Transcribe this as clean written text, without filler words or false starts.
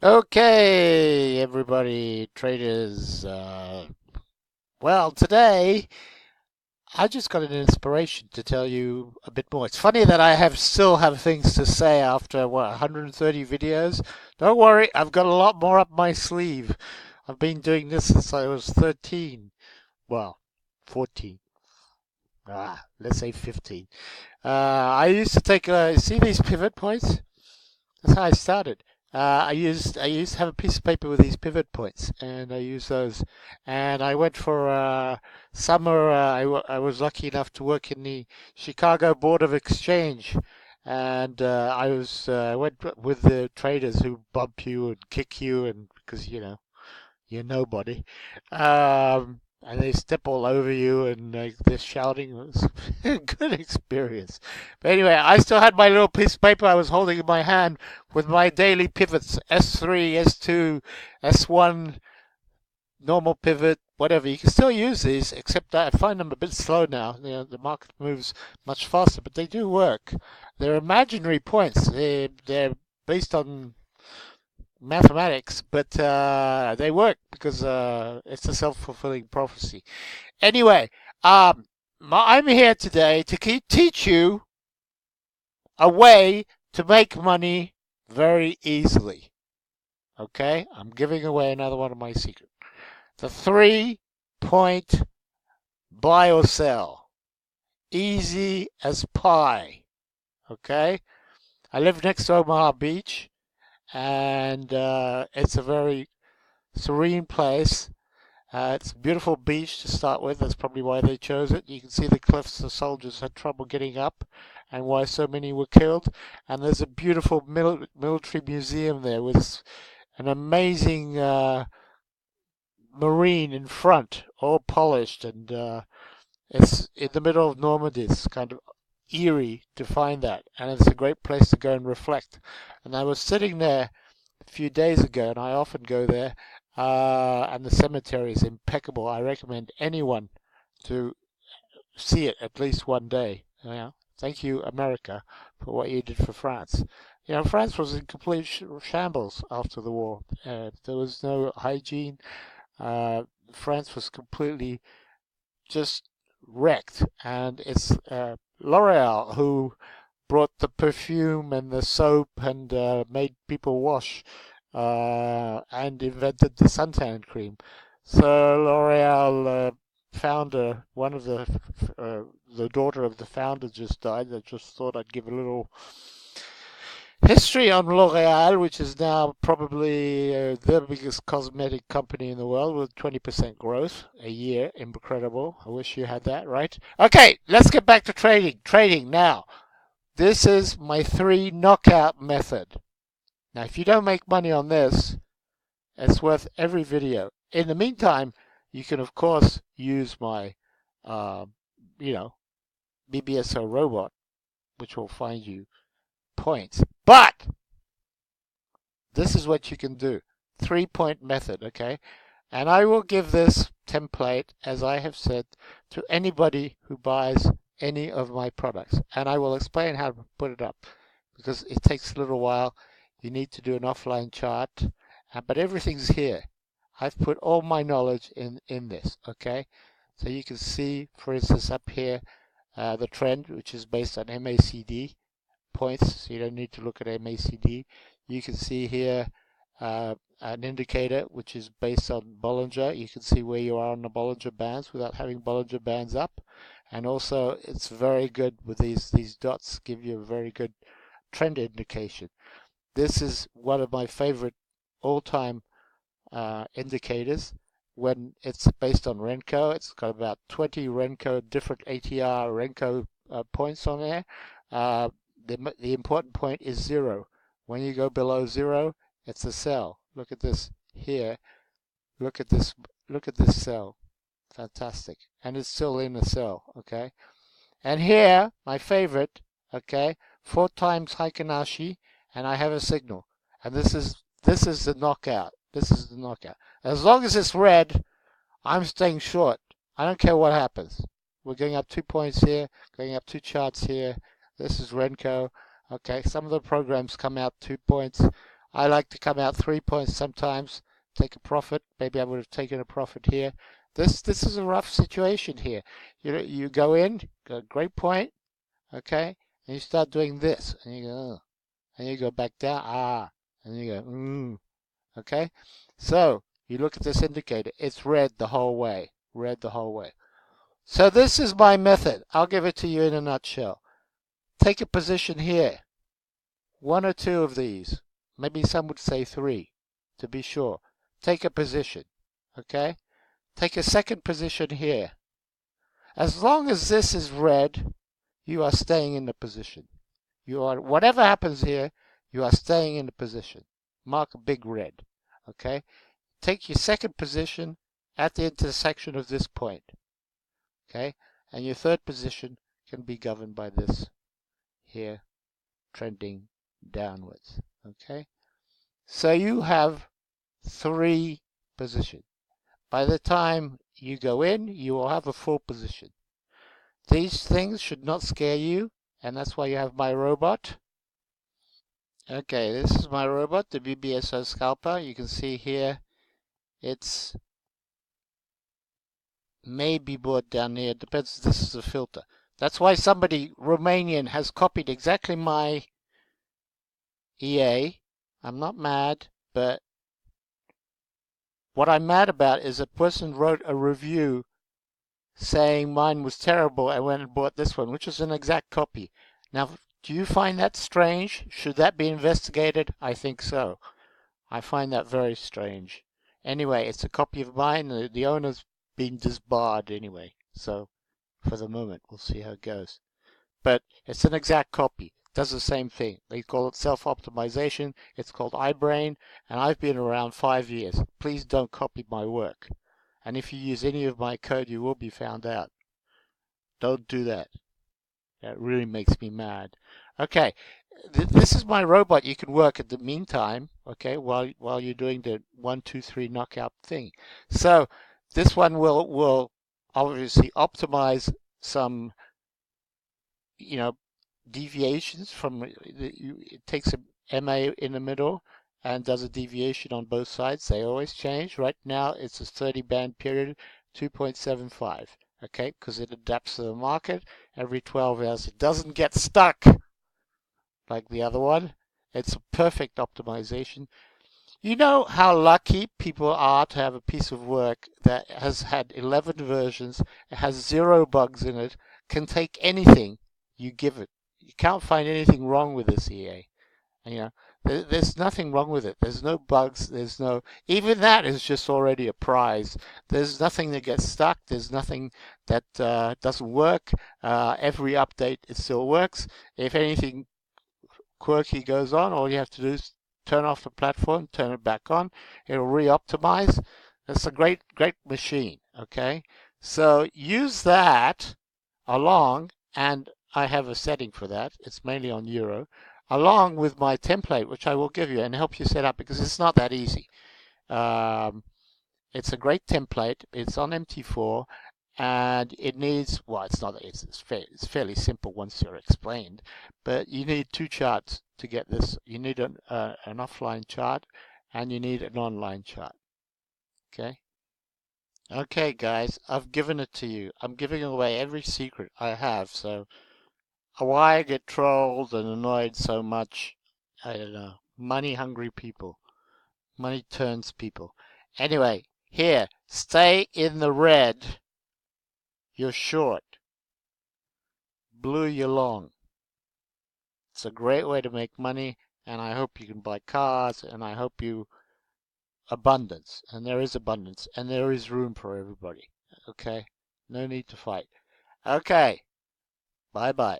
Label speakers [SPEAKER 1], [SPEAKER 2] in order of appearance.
[SPEAKER 1] Okay, everybody, traders. Well, today I just got an inspiration to tell you a bit more. It's funny that I still have things to say after 130 videos. Don't worry, I've got a lot more up my sleeve. I've been doing this since I was 13. Well, 14. Let's say 15. I used to take, see these pivot points? That's how I started. I used to have a piece of paper with these pivot points, and I used those. And I went for summer. I was lucky enough to work in the Chicago Board of Exchange, and I went with the traders who bump you and kick you, and because you're nobody. And they step all over you and they're shouting. It was a good experience. But anyway, I still had my little piece of paper I was holding in my hand with my daily pivots S3, S2, S1, normal pivot, whatever. You can still use these, except that I find them a bit slow now. The market moves much faster, but they do work. They're imaginary points. They're based on mathematics, but they work because it's a self-fulfilling prophecy. Anyway, I'm here today to teach you a way to make money very easily. Okay, I'm giving away another one of my secrets. The 3 point buy or sell. Easy as pie. Okay, I live next to Omaha Beach, and it's a very serene place. It's a beautiful beach to start with. That's probably why they chose it. You can see the cliffs the soldiers had trouble getting up and why so many were killed. And there's a beautiful military museum there with an amazing marine in front, all polished. And it's in the middle of Normandy. It's kind of eerie to find that. And it's a great place to go and reflect. And I was sitting there a few days ago, and I often go there. And the cemetery is impeccable. I recommend anyone to see it at least one day. Thank you, America, for what you did for France. France was in complete shambles after the war. There was no hygiene. Uh, France was completely just wrecked, and it's L'Oreal who brought the perfume and the soap and made people wash and invented the suntan cream. So L'Oreal founder, one of the daughter of the founder just died. I just thought I'd give a little history on L'Oreal, which is now probably the biggest cosmetic company in the world with 20% growth a year. Incredible. I wish you had that, right? Okay, let's get back to trading. Trading now. This is my 3 knockout method. Now, if you don't make money on this, it's worth every video. In the meantime, you can, of course, use my, uh, you know, BBSO robot, which will find you points. But this is what you can do. 3 point method, okay? And I will give this template, as I have said, to anybody who buys any of my products. And I will explain how to put it up because it takes a little while. You need to do an offline chart, but everything's here. I've put all my knowledge in this, okay? So you can see, for instance, up here, the trend, which is based on MACD points, so you don't need to look at MACD. You can see here an indicator which is based on Bollinger. You can see where you are on the Bollinger Bands without having Bollinger Bands up. And also it's very good with these dots, give you a very good trend indication. This is one of my favorite all-time indicators when it's based on Renko. It's got about 20 Renko, different ATR Renko points on there. Uh, the important point is 0. When you go below 0, it's a sell. Look at this here. Look at this. Look at this sell. Fantastic. And it's still in the sell. Okay. And here, my favorite. Okay. 4 times Heiken Ashi, and I have a signal. And this is the knockout. This is the knockout. As long as it's red, I'm staying short. I don't care what happens. We're going up 2 points here, going up 2 charts here. This is Renko. Okay, some of the programs come out 2 points. I like to come out 3 points sometimes, take a profit. Maybe I would have taken a profit here. This is a rough situation here. You go in, go, great point, okay, and you start doing this, and you go, "Ugh," and you go back down, and you go, okay. So you look at this indicator, it's red the whole way, red the whole way. So this is my method. I'll give it to you in a nutshell. Take a position here, one or two of these, maybe some would say three, to be sure. Take a position, okay? Take a second position here. As long as this is red, you are staying in the position. You are, whatever happens here, you are staying in the position. Mark a big red, okay? Take your second position at the intersection of this point, okay? And your third position can be governed by this here, trending downwards, okay? So you have three positions. By the time you go in, you will have a full position. These things should not scare you, and that's why you have my robot. Okay, this is my robot, the BBSO scalper. You can see here, it's maybe brought down here. It depends. This is a filter. That's why somebody, Romanian, has copied exactly my EA. I'm not mad, but what I'm mad about is a person wrote a review saying mine was terrible and went and bought this one, which is an exact copy. Now, do you find that strange? Should that be investigated? I think so. I find that very strange. Anyway, it's a copy of mine. The owner's been disbarred anyway. So, for the moment, we'll see how it goes. But it's an exact copy. Does the same thing. They call it self-optimization. It's called iBrain, and I've been around 5 years. Please don't copy my work. And if you use any of my code, you will be found out. Don't do that. That really makes me mad. Okay, this is my robot. You can work at the meantime, okay, while you're doing the 1, 2, 3 knockout thing. So this one will obviously optimize some, you know, deviations from it takes a MA in the middle and does a deviation on both sides. They always change. Right now it's a 30 band period, 2.75. Okay, because it adapts to the market every 12 hours. It doesn't get stuck like the other one. It's a perfect optimization. You know how lucky people are to have a piece of work that has had 11 versions, it has 0 bugs in it, can take anything you give it. You can't find anything wrong with this EA. You know, there's nothing wrong with it. There's no bugs. There's no, even that is just already a prize. There's nothing that gets stuck. There's nothing that doesn't work. Every update, it still works. If anything quirky goes on, all you have to do is turn off the platform, turn it back on. It'll re-optimize. It's a great machine. Okay, so use that along, and I have a setting for that. It's mainly on Euro, along with my template, which I will give you and help you set up because it's not that easy. Um, it's a great template. It's on MT4, and it needs, well, it's not, it's fairly simple once you're explained, but you need two charts to get this. You need an offline chart and you need an online chart. Okay. Okay, guys, I've given it to you. I'm giving away every secret I have, so why I get trolled and annoyed so much, I don't know. Money hungry people. Money turns people. Anyway, here, stay in the red. You're short. Blue, you're long. It's a great way to make money, and I hope you can buy cars, and I hope you abundance, and there is abundance, and there is room for everybody. Okay? No need to fight. Okay. Bye bye.